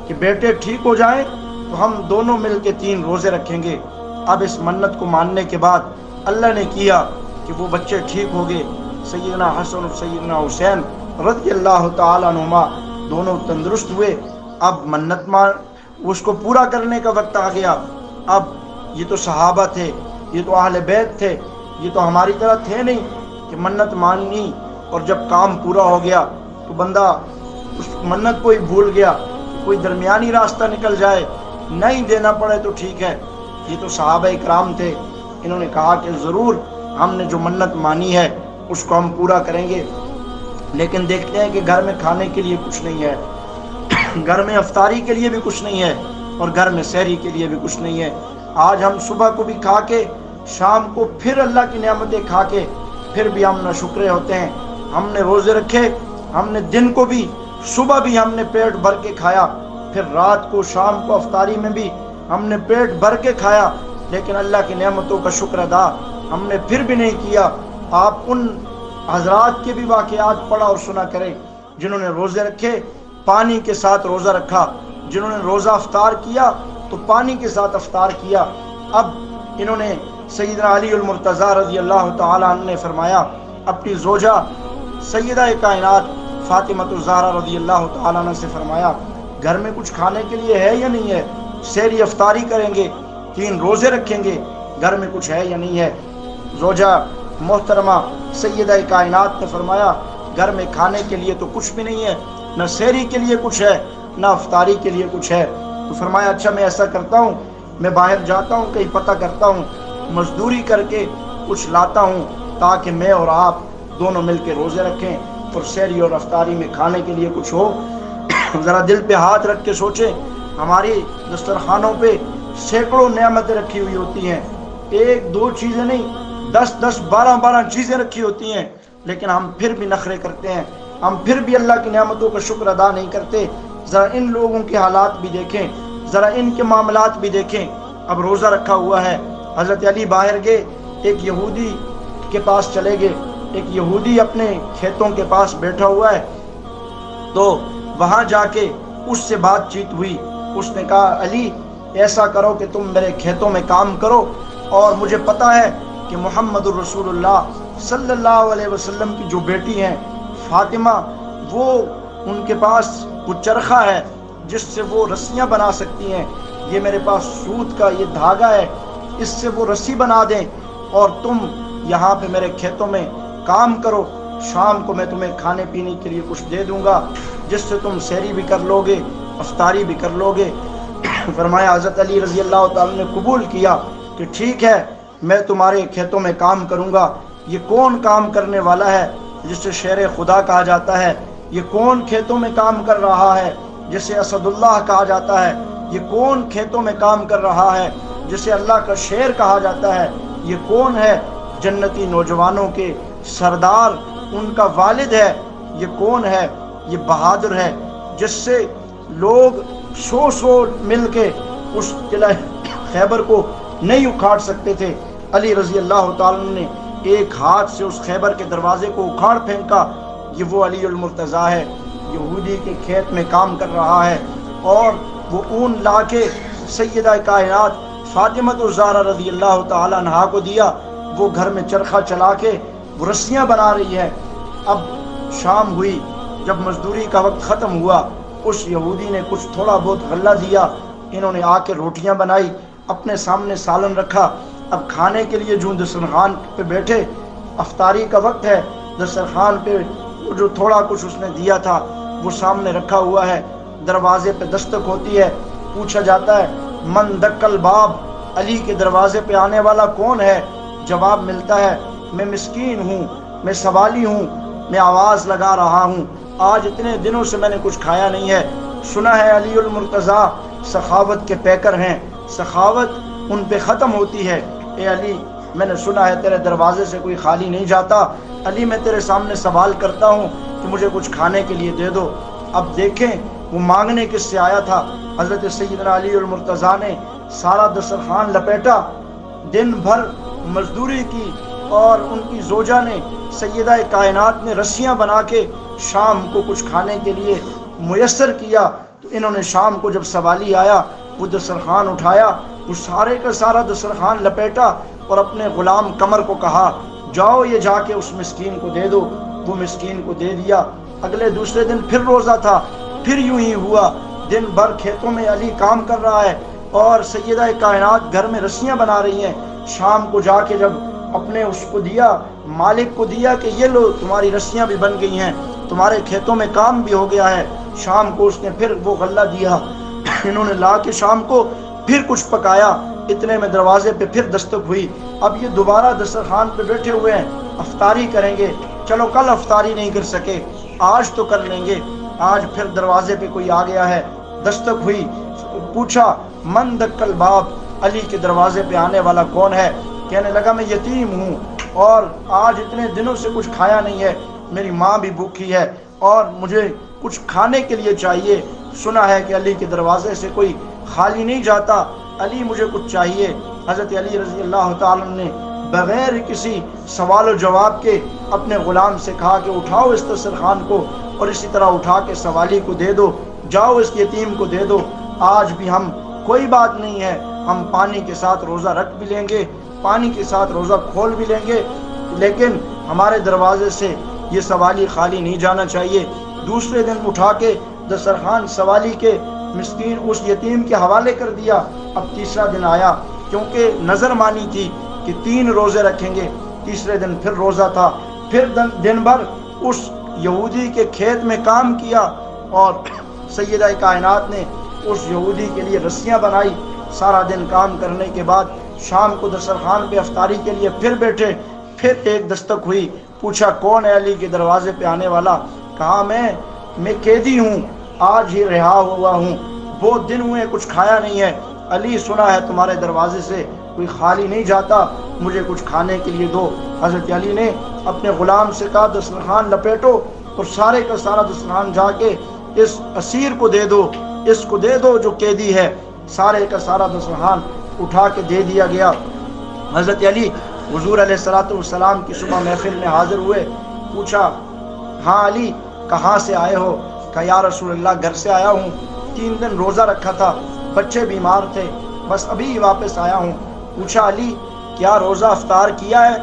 کہ بیٹے ٹھیک ہو جائیں تو ہم دونوں مل کے 3 روزے رکھیں گے۔ اب اس منت کو ماننے کے بعد اللہ نے کیا کہ وہ بچے ٹھیک ہو گئے۔ سیدنا حسن اور سیدنا حسین رضی اللہ تعالیٰ عنہما دونوں تندرست ہوئے۔ اب منت اس کو پورا کرنے کا وقت آ گیا۔ اب یہ تو صحابہ تھے، یہ تو اہل بیت تھے، یہ تو ہماری طرح تھے نہیں کہ منت ماننی اور جب کام پورا ہو گیا تو بندہ اس منت کو ہی بھول گیا، کوئی درمیانی راستہ نکل جائے، نہیں دینا پڑے تو ٹھیک ہے۔ یہ تو صحابہ اکرام تھے، انہوں نے کہا کہ ضرور ہم نے جو منت مانی ہے اس کو ہم پورا کریں گے۔ لیکن دیکھتے ہیں کہ گھر میں کھانے کے لیے کچھ نہیں ہے، گھر میں افطاری کے لیے بھی کچھ نہیں ہے، اور گھر میں سحری کے لیے بھی کچھ نہیں ہے۔ آج ہم صبح کو بھی کھا کے، شام کو پھر اللہ کی نعمتیں کھا کے پھر بھی ہم ناشکرے ہوتے ہیں۔ ہم نے روزے رکھے، ہم نے دن کو بھی، صبح بھی ہم نے پیٹ بھر کے کھایا، پھر رات کو شام کو افطاری میں بھی ہم نے پیٹ بھر کے کھایا، لیکن اللہ کی نعمتوں کا شکر ادا ہم نے پھر بھی نہیں کیا۔ آپ ان حضرات کے بھی واقعات پڑھا اور سنا کریں جنہوں نے روزے رکھے، پانی کے ساتھ روزہ رکھا، جنہوں نے روزہ افطار کیا تو پانی کے ساتھ افطار کیا۔ اب انہوں نے سیدنا علی المرتضیٰ رضی اللہ تعالی عنہ نے فرمایا اپنی زوجہ سیدہ کائنات فاطمہ الزہرا رضی اللہ تعالیٰ عنہ سے فرمایا گھر میں کچھ کھانے کے لیے ہے یا نہیں ہے؟ سحری افطاری کریں گے، 3 روزے رکھیں گے، گھر میں کچھ ہے یا نہیں ہے؟ زوجہ محترمہ سیدہ کائنات نے فرمایا گھر میں کھانے کے لیے تو کچھ بھی نہیں ہے، نہ سحری کے لیے کچھ ہے نہ افطاری کے لیے کچھ ہے۔ تو فرمایا اچھا میں ایسا کرتا ہوں، میں باہر جاتا ہوں، کہیں پتہ کرتا ہوں، مزدوری کر کے کچھ لاتا ہوں تاکہ میں اور آپ دونوں مل کے روزے رکھیں اور سحری اور افطاری میں کھانے کے لیے کچھ ہو۔ ذرا دل پہ ہاتھ رکھ کے سوچیں، ہماری دسترخوانوں پہ سینکڑوں نعمتیں رکھی ہوئی ہوتی ہیں، 1-2 چیزیں نہیں، 10-10 12-12 چیزیں رکھی ہوتی ہیں، لیکن ہم پھر بھی نخرے کرتے ہیں، ہم پھر بھی اللہ کی نعمتوں کا شکر ادا نہیں کرتے۔ ذرا ان لوگوں کے حالات بھی دیکھیں، ذرا ان کے معاملات بھی دیکھیں۔ اب روزہ رکھا ہوا ہے، حضرت علی باہر گئے، ایک یہودی کے پاس چلے گئے، ایک یہودی اپنے کھیتوں کے پاس بیٹھا ہوا ہے، تو وہاں جا کے اس سے بات چیت ہوئی۔ اس نے کہا علی ایسا کرو کہ تم میرے کھیتوں میں کام کرو، اور مجھے پتہ ہے کہ محمد الرسول اللہ صلی اللہ علیہ وسلم کی جو بیٹی ہیں فاطمہ، وہ ان کے پاس وہ چرخہ ہے جس سے وہ رسیاں بنا سکتی ہیں، یہ میرے پاس سوت کا یہ دھاگا ہے، اس سے وہ رسی بنا دیں، اور تم یہاں پہ میرے کھیتوں میں کام کرو، شام کو میں تمہیں کھانے پینے کے لیے کچھ دے دوں گا جس سے تم سحری بھی کر لو گے، افطاری بھی کر لو گے۔ فرمایا حضرت علی رضی اللہ تعالیٰ نے قبول کیا کہ ٹھیک ہے میں تمہارے کھیتوں میں کام کروں گا۔ یہ کون کام کرنے والا ہے جسے شیر خدا کہا جاتا ہے؟ یہ کون کھیتوں میں کام کر رہا ہے جسے اسد اللہ کہا جاتا ہے؟ یہ کون کھیتوں میں کام کر رہا ہے جسے اللہ کا شیر کہا جاتا ہے؟ یہ کون ہے؟ جنتی نوجوانوں کے سردار ان کا والد ہے۔ یہ کون ہے؟ یہ بہادر ہے جس سے لوگ 100 مل کے اس قلعہ خیبر کو نہیں اکھاڑ سکتے تھے۔ علی رضی اللہ تعالیٰ نے ایک ہاتھ سے اس خیبر کے دروازے کو اکھاڑ پھینکا۔ یہ وہ علی المرتضیٰ ہے، یہودی کے کھیت میں کام کر رہا ہے، اور وہ اون لا کے سیدہ کائنات فاطمہ الزہرا رضی اللہ تعالیٰ عنہا کو دیا۔ وہ گھر میں چرخہ چلا کے وہ رسیاں بنا رہی ہے۔ اب شام ہوئی، جب مزدوری کا وقت ختم ہوا، اس یہودی نے کچھ تھوڑا بہت غلہ دیا، انہوں نے آ کے روٹیاں بنائی، اپنے سامنے سالن رکھا۔ اب کھانے کے لیے جو دسترخوان پہ بیٹھے، افطاری کا وقت ہے، دسترخوان پہ جو تھوڑا کچھ اس نے دیا تھا وہ سامنے رکھا ہوا ہے۔ دروازے پہ دستک ہوتی ہے، پوچھا جاتا ہے من دق الباب، علی کے دروازے پہ آنے والا کون ہے؟ جواب ملتا ہے میں مسکین ہوں، میں سوالی ہوں، میں آواز لگا رہا ہوں، آج اتنے دنوں سے میں نے کچھ کھایا نہیں ہے۔ سنا ہے علی المرتضیٰ سخاوت کے پیکر ہیں، سخاوت ان پہ ختم ہوتی ہے۔ اے علی میں نے سنا ہے تیرے دروازے سے کوئی خالی نہیں جاتا، علی میں تیرے سامنے سوال کرتا ہوں کہ مجھے کچھ کھانے کے لیے دے دو۔ اب دیکھیں وہ مانگنے کس سے آیا تھا؟ حضرت سیدنا علی المرتضیٰ نے سارا دسترخوان لپیٹا، دن بھر مزدوری کی، اور ان کی زوجہ نے سیدہ کائنات نے رسیاں بنا کے شام کو کچھ کھانے کے لیے میسر کیا۔ تو انہوں نے شام کو جب سوالی آیا، وہ دسترخوان اٹھایا، وہ سارے کا سارا دسترخوان لپیٹا اور اپنے غلام قمر کو کہا جاؤ یہ جا کے اس مسکین کو دے دو۔ وہ مسکین کو دے دیا۔ اگلے دوسرے دن پھر روزہ تھا، پھر یوں ہی ہوا، دن بھر کھیتوں میں علی کام کر رہا ہے اور سیدہ کائنات گھر میں رسیاں بنا رہی ہیں۔ شام کو جا کے جب اپنے اس کو دیا، مالک کو دیا کہ یہ لو تمہاری رسیاں بھی بن گئی ہیں، تمہارے کھیتوں میں کام بھی ہو گیا ہے۔ شام کو اس نے پھر وہ غلہ دیا، انہوں نے لا کے شام کو پھر کچھ پکایا۔ اتنے میں دروازے پہ پھر دستک ہوئی۔ اب یہ دوبارہ دسترخوان پہ بیٹھے ہوئے ہیں، افطاری کریں گے، چلو کل افطاری نہیں کر سکے آج تو کر لیں گے۔ آج پھر دروازے پہ کوئی آ گیا ہے، دستک ہوئی، پوچھا من دق الباب، علی کے دروازے پہ آنے والا کون ہے؟ کہنے لگا میں یتیم ہوں اور آج اتنے دنوں سے کچھ کھایا نہیں ہے، میری ماں بھی بھوکی ہے اور مجھے کچھ کھانے کے لیے چاہیے۔ سنا ہے کہ علی کے دروازے سے کوئی خالی نہیں جاتا، علی مجھے کچھ چاہیے۔ حضرت علی رضی اللہ تعالیٰ نے بغیر کسی سوال و جواب کے اپنے غلام سے کہا کہ اٹھاؤ اس دسترخوان کو اور اسی طرح اٹھا کے سوالی کو دے دو، جاؤ اس یتیم کو دے دو۔ آج بھی ہم کوئی بات نہیں ہے، ہم پانی کے ساتھ روزہ رکھ بھی لیں گے، پانی کے ساتھ روزہ کھول بھی لیں گے، لیکن ہمارے دروازے سے یہ سوالی خالی نہیں جانا چاہیے۔ دوسرے دن اٹھا کے دسترخوان سوالی کے مسکین اس یتیم کے حوالے کر دیا۔ اب تیسرا دن آیا، کیونکہ نظر مانی تھی کہ 3 روزے رکھیں گے، تیسرے دن پھر روزہ تھا، پھر دن بھر اس یہودی کے کھیت میں کام کیا، اور سیدہ کائنات نے اس یہودی کے لیے رسیاں بنائی۔ سارا دن کام کرنے کے بعد شام کو دسترخوان پہ افطاری کے لیے پھر بیٹھے، پھر ایک دستک ہوئی، پوچھا کون ہے علی کے دروازے پہ آنے والا؟ کہا میں قیدی ہوں، آج ہی رہا ہوا ہوں، بہت دن ہوئے کچھ کھایا نہیں ہے، علی سنا ہے تمہارے دروازے سے کوئی خالی نہیں جاتا، مجھے کچھ کھانے کے لیے دو۔ حضرت علی نے اپنے غلام سے کہا دسترخوان لپیٹو اور سارے کا سارا دسترخوان جا کے اس اسیر کو دے دو، اس کو دے دو جو قیدی ہے۔ سارے کا سارا دسترخوان اٹھا کے دے دیا گیا۔ حضرت علی حضور علیہ السلام کی صبح محفل میں حاضر ہوئے، پوچھا ہاں علی کہاں سے آئے ہو؟ کہا یا رسول اللہ گھر سے آیا ہوں، 3 دن روزہ رکھا تھا، بچے بیمار تھے، بس ابھی واپس آیا ہوں۔ پوچھا علی کیا روزہ افطار کیا ہے؟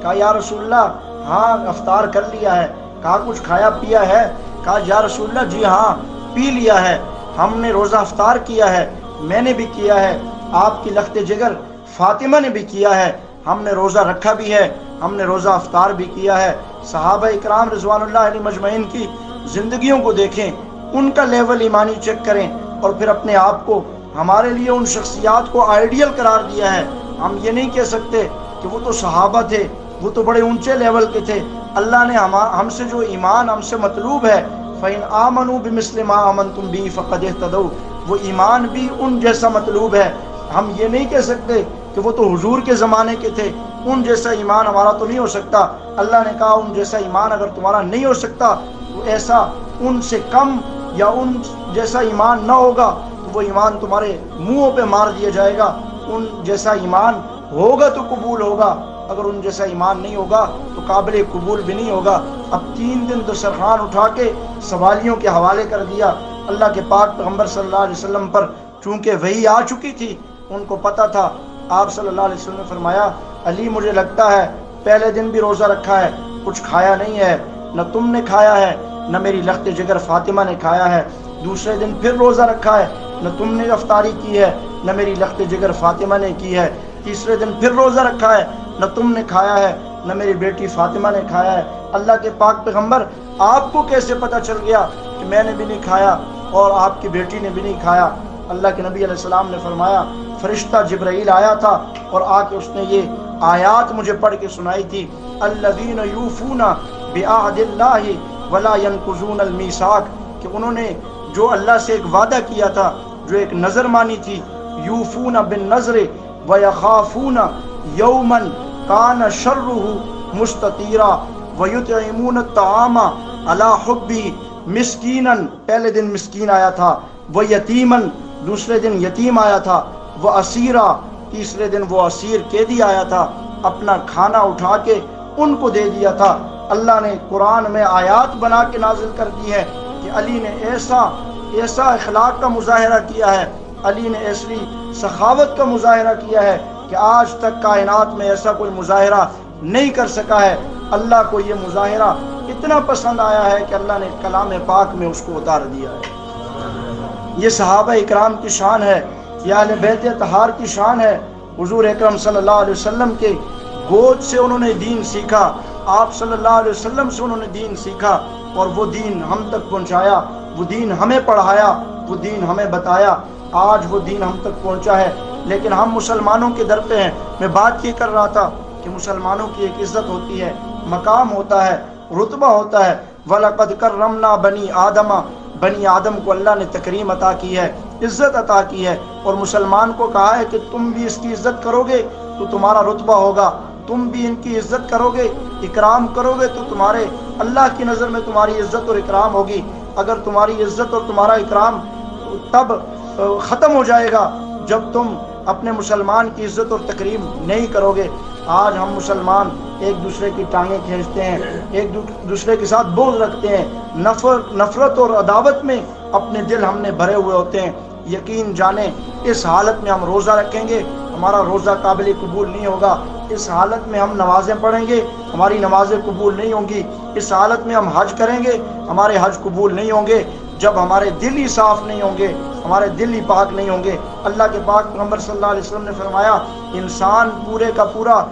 کہا یا رسول اللہ ہاں افطار کر لیا ہے۔ کہا کچھ کھایا پیا ہے؟ کہا یا رسول اللہ جی ہاں پی لیا ہے، ہم نے روزہ افطار کیا ہے، میں نے بھی کیا ہے، آپ کی لخت جگر فاطمہ نے بھی کیا ہے، ہم نے روزہ رکھا بھی ہے، ہم نے روزہ افطار بھی کیا ہے۔ صحابہ اکرام رضوان اللہ علیہ مجمعین کی زندگیوں کو دیکھیں، ان کا لیول ایمانی چیک کریں، اور پھر اپنے آپ کو ہمارے لیے ان شخصیات کو آئیڈیل قرار دیا ہے۔ ہم یہ نہیں کہہ سکتے کہ وہ تو صحابہ تھے، وہ تو بڑے اونچے لیول کے تھے۔ اللہ نے ہم سے جو ایمان ہم سے مطلوب ہے، فَإِنْ آمَنُوا بِمِثْلِ مَا آمَنْتُمْ بِهِ فَقَدِ اهْتَدَوْا، وہ ایمان بھی ان جیسا مطلوب ہے۔ ہم یہ نہیں کہہ سکتے کہ وہ تو حضور کے زمانے کے تھے، ان جیسا ایمان ہمارا تو نہیں ہو سکتا۔ اللہ نے کہا ان جیسا ایمان اگر تمہارا نہیں ہو سکتا تو ایسا ان سے کم یا ان جیسا ایمان نہ ہوگا تو وہ ایمان تمہارے منہوں پہ مار دیا جائے گا۔ ان جیسا ایمان ہوگا تو قبول ہوگا، اگر ان جیسا ایمان نہیں ہوگا تو قابل قبول بھی نہیں ہوگا۔ اب 3 دن دسترخوان اٹھا کے سوالیوں کے حوالے کر دیا۔ اللہ کے پاک پیغمبر صلی اللہ علیہ وسلم پر چونکہ وحی آ چکی تھی، ان کو پتہ تھا۔ آپ صلی اللہ علیہ وسلم نے فرمایا علی مجھے لگتا ہے پہلے دن بھی روزہ رکھا ہے، کچھ کھایا نہیں ہے، نہ تم نے کھایا ہے نہ میری لخت جگر فاطمہ نے کھایا ہے۔ دوسرے دن پھر روزہ رکھا ہے، نہ تم نے افطاری کی ہے نہ میری لخت جگر فاطمہ نے کی ہے۔ تیسرے دن پھر روزہ رکھا ہے، نہ تم نے کھایا ہے نہ میری بیٹی فاطمہ نے کھایا ہے۔ اللہ کے پاک پیغمبر آپ کو کیسے پتہ چل گیا کہ میں نے بھی نہیں کھایا اور آپ کی بیٹی نے بھی نہیں کھایا؟ اللہ کے نبی علیہ السلام نے فرمایا فرشتہ جبرائیل آیا تھا اور آ کے اس نے یہ آیات مجھے پڑھ کے سنائی تھی، الذین یوفون بعہد اللہ ولا ینقضون المیثاق، کہ انہوں نے جو اللہ سے ایک وعدہ کیا تھا، جو ایک نظر مانی تھی، یوفون بالنظر ویخافون یوما کان شرہ مستطیرا ویطعمون الطعام علی حبہ مسکینا، پہلے دن مسکین آیا تھا، وہ یتیمن، دوسرے دن یتیم آیا تھا، وہ اسیرا، تیسرے دن وہ اسیر قیدی آیا تھا، اپنا کھانا اٹھا کے ان کو دے دیا تھا۔ اللہ نے قرآن میں آیات بنا کے نازل کر دی ہے کہ علی نے ایسا اخلاق کا مظاہرہ کیا ہے، علی نے ایسی سخاوت کا مظاہرہ کیا ہے کہ آج تک کائنات میں ایسا کوئی مظاہرہ نہیں کر سکا ہے۔ اللہ کو یہ مظاہرہ اتنا پسند آیا ہے کہ اللہ نے کلام پاک میں اس کو اتار دیا ہے۔ یہ صحابہ اکرام کی شان ہے، یہ اہل بیت اطہار کی شان ہے۔ حضور اکرم صلی اللہ علیہ وسلم کے گود سے انہوں نے دین سیکھا، آپ صلی اللہ علیہ وسلم سے انہوں نے دین سیکھا، اور وہ دین ہم تک پہنچایا، وہ دین ہمیں پڑھایا، وہ دین ہمیں بتایا۔ آج وہ دین ہم تک پہنچا ہے، لیکن ہم مسلمانوں کے در پہ ہیں۔ میں بات یہ کر رہا تھا کہ مسلمانوں کی ایک عزت ہوتی ہے، مقام ہوتا ہے، رتبہ ہوتا ہے۔ وَلَقَدْ كَرَّمْنَا بَنِي آدَمَ، بنی آدم کو اللہ نے تکریم عطا کی ہے، عزت عطا کی ہے، اور مسلمان کو کہا ہے کہ تم بھی اس کی عزت کرو گے تو تمہارا رتبہ ہوگا، تم بھی ان کی عزت کرو گے، اکرام کرو گے تو تمہارے اللہ کی نظر میں تمہاری عزت اور اکرام ہوگی۔ اگر تمہاری عزت اور تمہارا اکرام تب ختم ہو جائے گا جب تم اپنے مسلمان کی عزت اور تکریم نہیں کرو گے۔ آج ہم مسلمان ایک دوسرے کی ٹانگیں کھینچتے ہیں، ایک دوسرے کے ساتھ بغض رکھتے ہیں، نفرت اور عداوت میں اپنے دل ہم نے بھرے ہوئے ہوتے ہیں۔ یقین جانیں اس حالت میں ہم روزہ رکھیں گے، ہمارا روزہ قابل قبول نہیں ہوگا۔ اس حالت میں ہم نمازیں پڑھیں گے ہماری نمازیں قبول نہیں ہوں گی، اس حالت میں ہم حج کریں گے ہمارے حج قبول نہیں ہوں گے، جب ہمارے دل ہی صاف نہیں ہوں گے، ہمارے دل ہی پاک نہیں ہوں گے۔ اللہ کے پاک پیغمبر صلی اللہ علیہ وسلم نے فرمایا انسان پورے کا پورا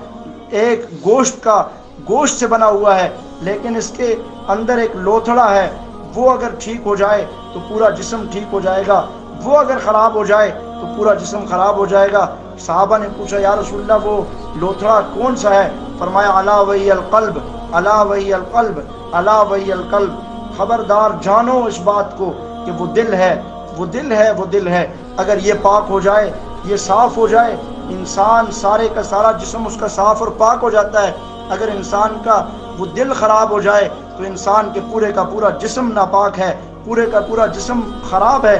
ایک گوشت سے بنا ہوا ہے، لیکن اس کے اندر ایک لوتھڑا ہے، وہ اگر ٹھیک ہو جائے تو پورا جسم ٹھیک ہو جائے گا، وہ اگر خراب ہو جائے تو پورا جسم خراب ہو جائے گا۔ صحابہ نے پوچھا یا رسول اللہ وہ لوتھڑا کون سا ہے؟ فرمایا الا وہی القلب، الا وہی القلب، الا وہی القلب، خبردار جانو اس بات کو کہ وہ دل ہے، وہ دل ہے، وہ دل ہے۔ اگر یہ پاک ہو جائے، یہ صاف ہو جائے، انسان سارے کا سارا جسم اس کا صاف اور پاک ہو جاتا ہے۔ اگر انسان کا وہ دل خراب ہو جائے تو انسان کے پورے کا پورا جسم ناپاک ہے، پورے کا پورا جسم خراب ہے۔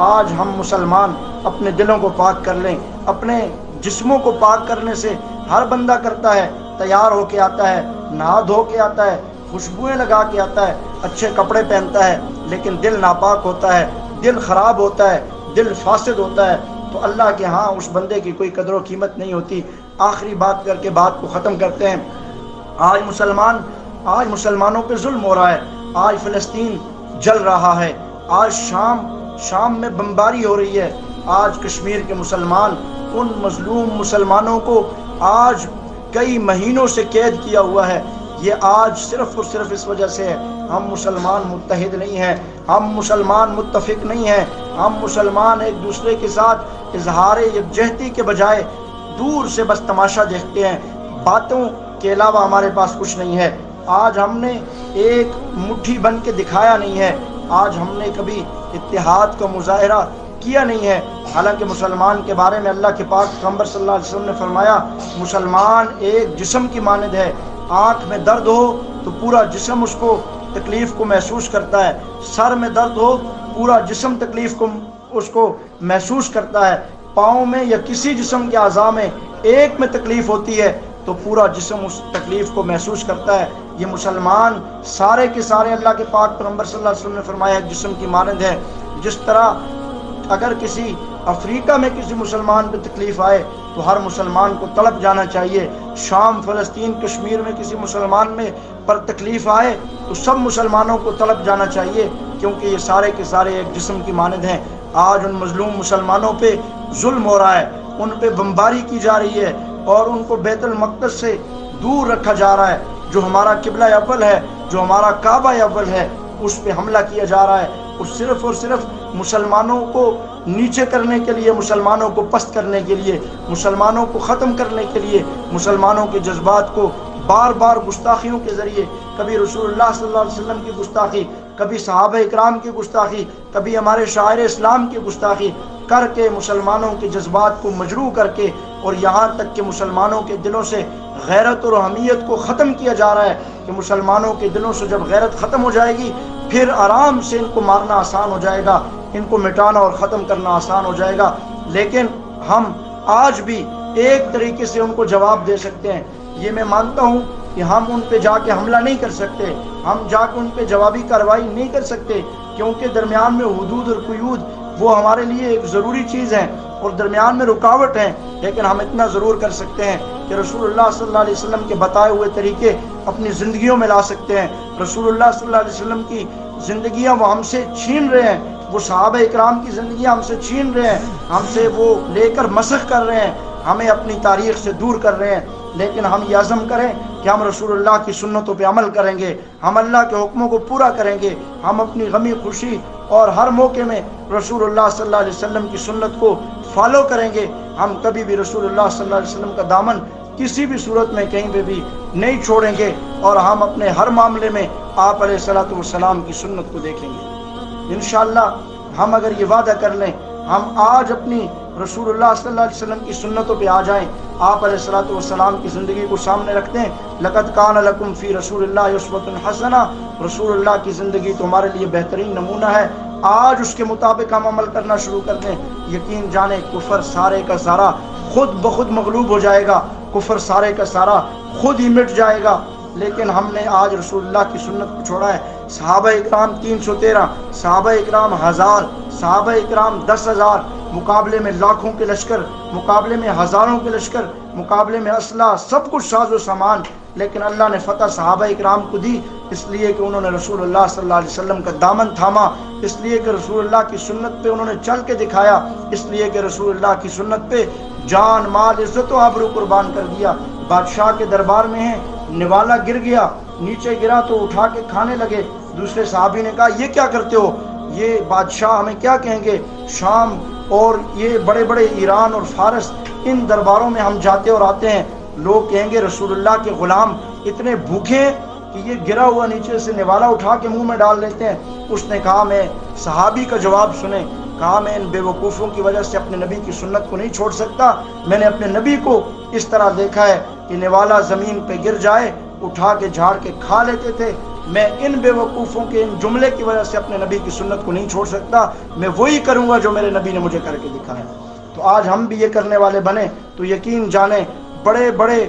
آج ہم مسلمان اپنے دلوں کو پاک کر لیں، اپنے جسموں کو پاک کرنے سے ہر بندہ کرتا ہے، تیار ہو کے آتا ہے، نہا دھو کے آتا ہے، خوشبوئیں لگا کے آتا ہے، اچھے کپڑے پہنتا ہے، لیکن دل ناپاک ہوتا ہے، دل خراب ہوتا ہے، دل فاسد ہوتا ہے، تو اللہ کے ہاں اس بندے کی کوئی قدر و قیمت نہیں ہوتی۔ آخری بات کر کے بات کو ختم کرتے ہیں۔ آج مسلمانوں پہ ظلم ہو رہا ہے، آج فلسطین جل رہا ہے، آج شام میں بمباری ہو رہی ہے، آج کشمیر کے مسلمان ان مظلوم مسلمانوں کو آج کئی مہینوں سے قید کیا ہوا ہے۔ یہ آج صرف اور صرف اس وجہ سے ہے ہم مسلمان متحد نہیں ہیں، ہم مسلمان متفق نہیں ہیں، ہم مسلمان ایک دوسرے کے ساتھ اظہار یکجہتی کے بجائے دور سے بس تماشا دیکھتے ہیں، باتوں کے علاوہ ہمارے پاس کچھ نہیں ہے۔ آج ہم نے ایک مٹھی بن کے دکھایا نہیں ہے، آج ہم نے کبھی اتحاد کا مظاہرہ کیا نہیں ہے۔ حالانکہ مسلمان کے بارے میں اللہ کے پاک پیغمبر صلی اللہ علیہ وسلم نے فرمایا مسلمان ایک جسم کی مانند ہے، آنکھ میں درد ہو تو پورا جسم اس کو تکلیف کو محسوس کرتا ہے، سر میں درد ہو پورا جسم تکلیف کو اس کو محسوس کرتا ہے، پاؤں میں یا کسی جسم کے اعضاء میں ایک میں تکلیف ہوتی ہے تو پورا جسم اس تکلیف کو محسوس کرتا ہے۔ یہ مسلمان سارے کے سارے اللہ کے پاک پیغمبر صلی اللہ علیہ وسلم نے فرمایا ایک جسم کی مانند ہے۔ جس طرح اگر کسی افریقہ میں کسی مسلمان پہ تکلیف آئے تو ہر مسلمان کو تڑپ جانا چاہیے، شام فلسطین کشمیر میں کسی مسلمان میں پر تکلیف آئے تو سب مسلمانوں کو تڑپ جانا چاہیے، کیونکہ یہ سارے کے سارے ایک جسم کی مانند ہیں۔ آج ان مظلوم مسلمانوں پہ ظلم ہو رہا ہے، ان پہ بمباری کی جا رہی ہے اور ان کو بیت المقدس سے دور رکھا جا رہا ہے، جو ہمارا قبلہ اول ہے، جو ہمارا کعبہ اول ہے، اس پہ حملہ کیا جا رہا ہے، اور صرف مسلمانوں کو نیچے کرنے کے لیے، مسلمانوں کو پست کرنے کے لیے، مسلمانوں کو ختم کرنے کے لیے، مسلمانوں کے جذبات کو بار بار گستاخیوں کے ذریعے، کبھی رسول اللہ صلی اللہ علیہ وسلم کی گستاخی، کبھی صحابہ اکرام کی گستاخی، کبھی ہمارے شاعر اسلام کی گستاخی کر کے مسلمانوں کے جذبات کو مجروح کر کے، اور یہاں تک کہ مسلمانوں کے دلوں سے غیرت اور حمیت کو ختم کیا جا رہا ہے کہ مسلمانوں کے دلوں سے جب غیرت ختم ہو جائے گی پھر آرام سے ان کو مارنا آسان ہو جائے گا، ان کو مٹانا اور ختم کرنا آسان ہو جائے گا۔ لیکن ہم آج بھی ایک طریقے سے ان کو جواب دے سکتے ہیں۔ یہ میں مانتا ہوں کہ ہم ان پہ جا کے حملہ نہیں کر سکتے، ہم جا کے ان پہ جوابی کارروائی نہیں کر سکتے، کیونکہ درمیان میں حدود اور قیود وہ ہمارے لیے ایک ضروری چیز ہے اور درمیان میں رکاوٹ ہیں۔ لیکن ہم اتنا ضرور کر سکتے ہیں کہ رسول اللہ صلی اللہ علیہ وسلم کے بتائے ہوئے طریقے اپنی زندگیوں میں لا سکتے ہیں۔ رسول اللہ صلی اللہ علیہ وسلم کی زندگیاں وہ ہم سے چھین رہے ہیں، وہ صحابہ اکرام کی زندگیاں ہم سے چھین رہے ہیں، ہم سے وہ لے کر مسخ کر رہے ہیں، ہمیں اپنی تاریخ سے دور کر رہے ہیں۔ لیکن ہم یہ عزم کریں کہ ہم رسول اللہ کی سنتوں پہ عمل کریں گے، ہم اللہ کے حکموں کو پورا کریں گے، ہم اپنی غمی خوشی اور ہر موقع میں رسول اللہ صلی اللہ علیہ وسلم کی سنت کو فالو کریں گے۔ ہم کبھی بھی رسول اللہ صلی اللہ علیہ وسلم کا دامن کسی بھی صورت میں کہیں پہ بھی نہیں چھوڑیں گے، اور ہم اپنے ہر معاملے میں آپ علیہ الصلوۃ والسلام کی سنت کو دیکھیں گے۔ انشاءاللہ ہم اگر یہ وعدہ کر لیں، ہم آج اپنی رسول اللہ صلی اللہ علیہ وسلم کی سنتوں پہ آ جائیں، آپ علیہ الصلوۃ والسلام کی زندگی کو سامنے رکھتے ہیں، لقد کان لکم فی رسول اللہ اسوۃ حسنہ، رسول اللہ کی زندگی تو ہمارے لیے بہترین نمونہ ہے، آج اس کے مطابق ہم عمل کرنا شروع کر دیں، یقین جانیں کفر سارے کا سارا خود بخود مغلوب ہو جائے گا، کفر سارے کا سارا خود ہی مٹ جائے گا۔ لیکن ہم نے آج رسول اللہ کی سنت کو چھوڑا ہے۔ صحابہ اکرام 313، صحابہ اکرام 1000، صحابہ اکرام 10,000، مقابلے میں لاکھوں کے لشکر، مقابلے میں ہزاروں کے لشکر، مقابلے میں اسلحہ سب کچھ ساز و سامان، لیکن اللہ نے فتح صحابہ اکرام کو دی اس لیے کہ انہوں نے رسول اللہ صلی اللہ علیہ وسلم کا دامن تھاما، اس لیے کہ رسول اللہ کی سنت پہ انہوں نے چل کے دکھایا، اس لیے کہ رسول اللہ کی سنت پہ جان مال عزت و آبرو قربان کر دیا۔ بادشاہ کے دربار میں ہیں، نوالا گر گیا، نیچے گرا تو اٹھا کے کھانے لگے۔ دوسرے صحابی نے کہا یہ کیا کرتے ہو، یہ بادشاہ ہمیں کیا کہیں گے، شام اور یہ بڑے بڑے ایران اور فارس ان درباروں میں ہم جاتے اور آتے ہیں، لوگ کہیں گے رسول اللہ کے غلام اتنے بھوکے ہیں کہ یہ گرا ہوا نیچے سے نوالا اٹھا کے منہ میں ڈال لیتے ہیں۔ اس نے کہا میں صحابی کا جواب سنیں، کہا میں ان بے وقوفوں کی وجہ سے اپنے نبی کی سنت کو نہیں چھوڑ سکتا، میں نے اپنے نبی کو اس طرح دیکھا ہے کہ نوالا زمین پہ گر جائے اٹھا کے جھاڑ کے کھا لیتے تھے، میں ان بے وقوفوں کے ان جملے کی وجہ سے اپنے نبی کی سنت کو نہیں چھوڑ سکتا، میں وہی کروں گا جو میرے نبی نے مجھے کر کے دکھایا۔ تو آج ہم بھی یہ کرنے والے بنے تو یقین جانیں بڑے بڑے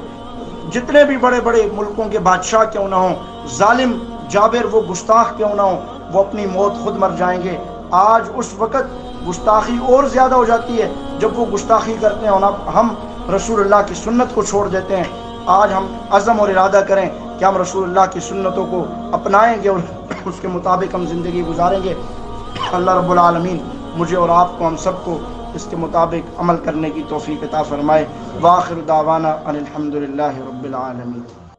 جتنے بھی بڑے بڑے ملکوں کے بادشاہ کیوں نہ ہوں، ظالم جابر وہ گستاخ کیوں نہ ہوں، وہ اپنی موت خود مر جائیں گے۔ آج اس وقت گستاخی اور زیادہ ہو جاتی ہے جب وہ گستاخی کرتے ہیں اور ہم رسول اللہ کی سنت کو چھوڑ دیتے ہیں۔ آج ہم عزم اور ارادہ کریں کہ ہم رسول اللہ کی سنتوں کو اپنائیں گے اور اس کے مطابق ہم زندگی گزاریں گے۔ اللہ رب العالمین مجھے اور آپ کو ہم سب کو اس کے مطابق عمل کرنے کی توفیق عطا فرمائے۔ وآخر دعوانا ان الحمد للہ رب العالمین۔